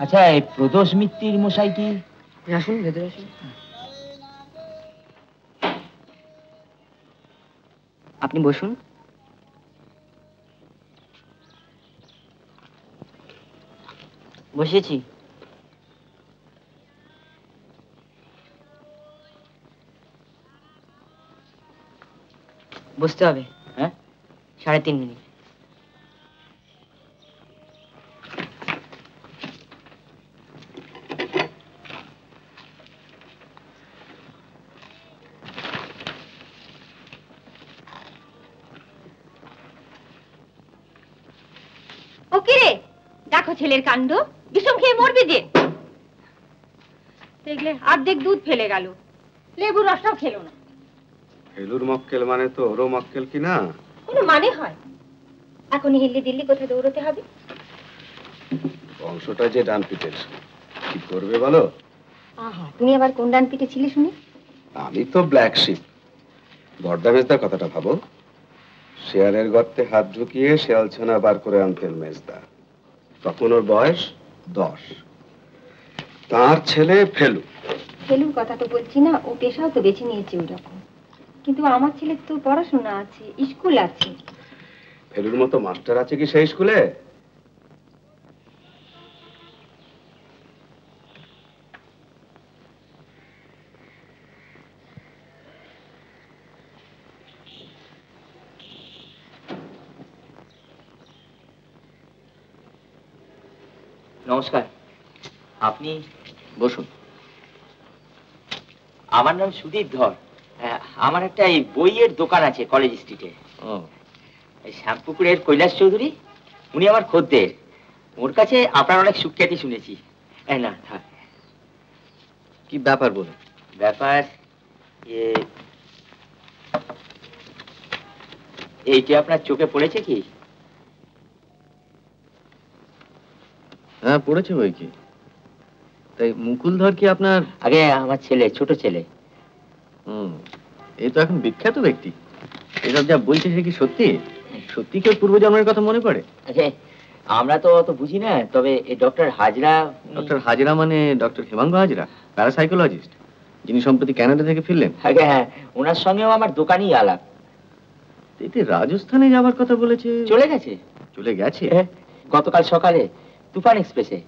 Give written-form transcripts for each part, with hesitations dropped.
আচ্ছা, এই প্রদোষ মিত্তির মশাই কি? আসুন, ভেতরে আসুন। আপনি বসুন। বসেছি। বসতে হবে। হ্যাঁ, 3.5 মিনিট। দেখো ছেলের কাণ্ড, বিষম খেয়ে মরবে যে। দেখলে অর্ধেক দুধ ফেলে গেল, লেবুর রসটাও খেলো না। ফেলুর মক্কেল মানে তো ওরও মক্কেল কি না? কোনো মানে হয়? এখনই হিল্লি দিল্লি কোথায় দৌড়তে হবে? বংশটা যে ডান পিঠের, কি করবে বলো? আহা, তুমি আবার কোন ডান পিঠে ছিলে শুনি? আমি তো ব্ল্যাক শিপ। বর্দা কথাটা ভাবো। শেয়ালের গর্তে হাত ঢুকিয়ে শেয়াল ছানা বার করে আনতেন মেজদা। তখন ওর বয়স 10। তার ছেলে ফেলু। ফেলুর কথা তো বলছি না, ও পেশাও তো বেছে নিয়েছে ওই রকম। কিন্তু আমার ছেলের তো পড়াশোনা আছে, স্কুল আছে। ফেলুর মতো মাস্টার আছে কি সেই স্কুলে? নমস্কার। আপনি? বসুন। আমার নাম সুদীপ ধর। আমার একটা এই বইয়ের দোকান আছে কলেজ স্ট্রিটে। শ্যামপুকুরের কৈলাস চৌধুরী, উনি আমার খদ্দের। ওর কাছে আপনার অনেক সুখ্যাতি শুনেছি। না থাক। কি ব্যাপার বলুন? ব্যাপার এইটি আপনার চোখে পড়েছে কি? হ্যাঁ, পড়েছে বই কি। তাই মুকুল ধর কি আপনার? আগে আমার ছেলে, ছোট ছেলে। এই তো এখন বিখ্যাত ব্যক্তি। এসব যা বলছে সে কি সত্যি? সত্যি কেউ পূর্বজন্মের কথা মনে পড়ে? আমরা তো অত বুঝি না, তবে ডক্টর হাজরা। ডক্টর হাজরা মানে ডক্টর হেমাঙ্গ হাজরা, প্যারাসাইকোলজিস্ট, যিনি সম্প্রতি কানাডা থেকে ফিরলেন। হ্যাঁ, ওনার সঙ্গেও আমার দোকানই আলাপ। এতে রাজস্থানে যাবার কথা বলেছে। চলে গেছে? চলে গেছে গতকাল সকালে তুফান এক্সপ্রেসে।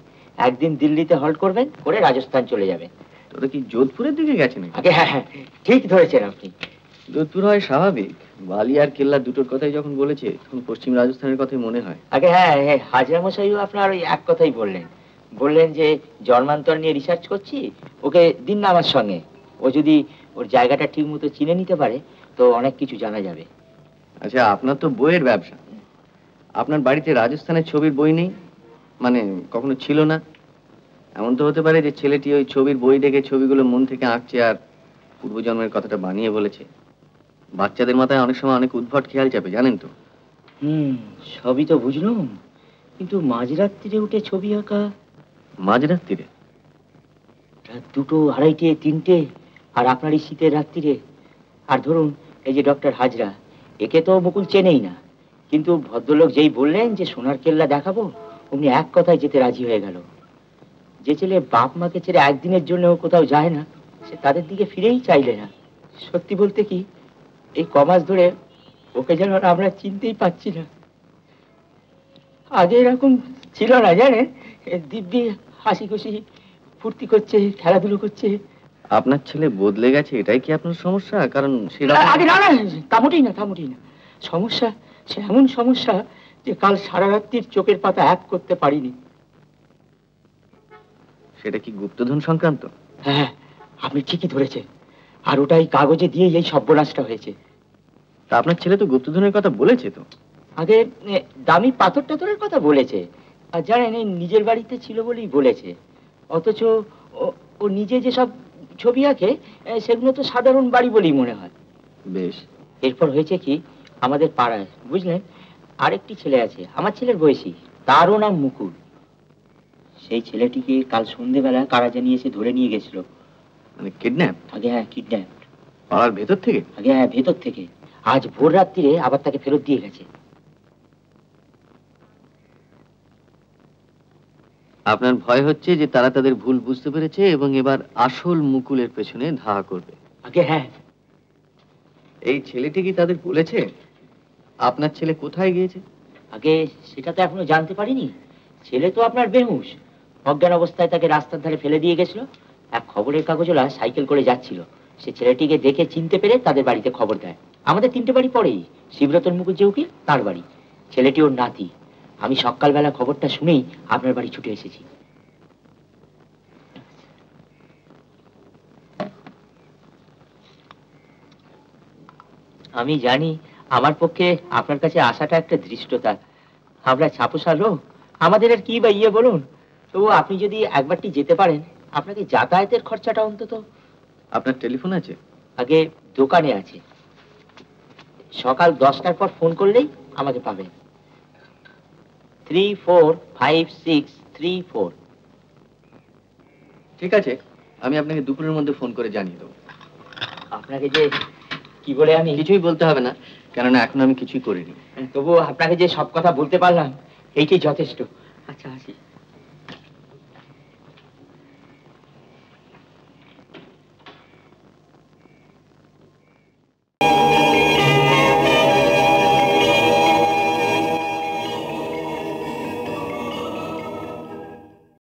একদিন দিল্লিতে হল্ট করবেন, করে রাজস্থান চলে যাবেন। তোরা কি যোধপুরের দিকে গেছেন? হ্যাঁ, ঠিক ধরেছেন আপনি। যোধপুর হয় স্বাভাবিক, বালি আর কেল্লা দুটোর কথাই যখন বলেছে তখন পশ্চিম রাজস্থানের কথাই মনে হয়। হ্যাঁ, হাজরা মশাইও আপনার ওই এক কথাই বললেন যে জন্মান্তর নিয়ে রিসার্চ করছি, ওকে দিন না আমার সঙ্গে। ও যদি ওর জায়গাটা ঠিক মতো চিনে নিতে পারে তো অনেক কিছু জানা যাবে। আচ্ছা, আপনার তো বইয়ের ব্যবসা, আপনার বাড়িতে রাজস্থানের ছবির বই নেই? মানে কখনো ছিল না? এমন তো হতে পারে যে ছেলেটি ওই ছবির বই দেখে ছবিগুলো মন থেকে আঁকছে আর পূর্বজন্মের কথাটা বানিয়ে বলেছে। বাচ্চাদের মাথায় অনেক সময় অনেক উদ্ভট খেয়াল চাপে, জানেন তো? সবই তো বুঝলাম, কিন্তু মাঝরাত্রিরে উঠে ছবি আঁকা। মাঝরাত্রিরে? রাত 2, 2:30, 3টে, আর আপনার এই শীতের রাত্রিরে। আর ধরুন এই যে ডক্টর হাজরা, একে তো মুকুল চেনেই না, কিন্তু ভদ্রলোক যেই বললেন যে সোনার কেল্লা দেখাবো, উনি এক কথায় যেতে রাজি হয়ে গেল। যে ছেলে বাপ মাকে ছেড়ে একদিনের জন্য কোথাও যায় না, সে তাদের দিকে ফিরেই চাইলে না। সত্যি বলতে কি, এই কমাস ধরে ওকে যেন আমরা চিনতেই পাচ্ছি না। আগে এরকম ছিল না, জানেন, দিব্যি হাসি খুশি ফুর্তি করছে, খেলাধুলো করছে। আপনার ছেলে বদলে গেছে, এটাই কি আপনার সমস্যা? কারণ আগে না, তা মোটেই না। সমস্যা, সে এমন সমস্যা যে কাল সারা রাত্রির চোখের পাতা এক করতে পারিনি। সেটা কি গুপ্তধন সংক্রান্ত? হ্যাঁ, আপনি ঠিকই ধরেছেন। আর ওটাই কাগজে দিয়ে এই সর্বনাশটা হয়েছে। তা আপনার ছেলে তো গুপ্তধনের কথা বলেছে তো? আগে দামি পাথর টাথরের কথা বলেছে, আর জানেন এই নিজের বাড়িতে ছিল বলেই বলেছে। অথচ ও নিজে যেসব ছবি আঁকে সেগুলো তো সাধারণ বাড়ি বলেই মনে হয়। বেশ। এরপর হয়েছে কি, আমাদের পাড়ায় বুঝলেন আরেকটি ছেলে আছে আমার ছেলের বয়সী, তারও নাম মুকুল। সেই ছেলেটিকে কাল সন্ধ্যেবেলা কারা জানিয়ে এসে ধরে নিয়ে গেছিল। মানে কিডন্যাপ? আগে হ্যাঁ, কিডন্যাপ। পাড়ার ভেতর থেকে? আগে হ্যাঁ, ভেতর থেকে। আজ ভোর রাত্রিরে আবার তাকে ফেরত দিয়ে গেছে। আপনার ভয় হচ্ছে যে তারা তাদের ভুল বুঝতে পেরেছে এবং এবার আসল মুকুলের পেছনে ধাওয়া করবে। আগে হ্যাঁ। এই ছেলেটি কি তাদের বলেছে আপনার ছেলে কোথায় গিয়েছে? আগে সেটা তো এখনো জানতে পারিনি। ছেলে তো আপনার বেহুশ, অজ্ঞান অবস্থায় তাকে রাস্তার ধারে ফেলে দিয়ে গেছিল। এক খবরের কাগজওয়ালা সাইকেল করে যাচ্ছিল, সে ছেলেটিকে দেখে চিনতে পেরে তাদের বাড়িতে খবর দেয়। আমাদের 3টে বাড়ি পরেই, শিবরতন মুকুল যে উকিল তার বাড়ি, ছেলেটি ওর নাতি। আমি সকালবেলা খবরটা শুনেই আপনার বাড়ি ছুটে এসেছি। আমি জানি আমার পক্ষে আপনার কাছে আসাটা একটা ধৃষ্টতা। আমরা ছাপোসা লোক, আমাদের আর কি বা ইয়ে বলুন। তবু আপনি যদি একবারটি যেতে পারেন, আপনাকে যাতায়াতের খরচাটা অন্তত। আপনার টেলিফোন আছে? আগে দোকানে আছে, সকাল 10টার পর ফোন করলেই আমাকে পাবেন। 345634। ঠিক আছে, আমি আপনাকে দুপুরের মধ্যে ফোন করে জানিয়ে দেবো। আপনাকে যে কি বলে আমি কিছুই বলতে হবে না, কেননা এখন আমি কিছুই করিনি। তবু আপনাকে যে সব কথা বলতে পারলাম এইটাই যথেষ্ট। আচ্ছা আসি।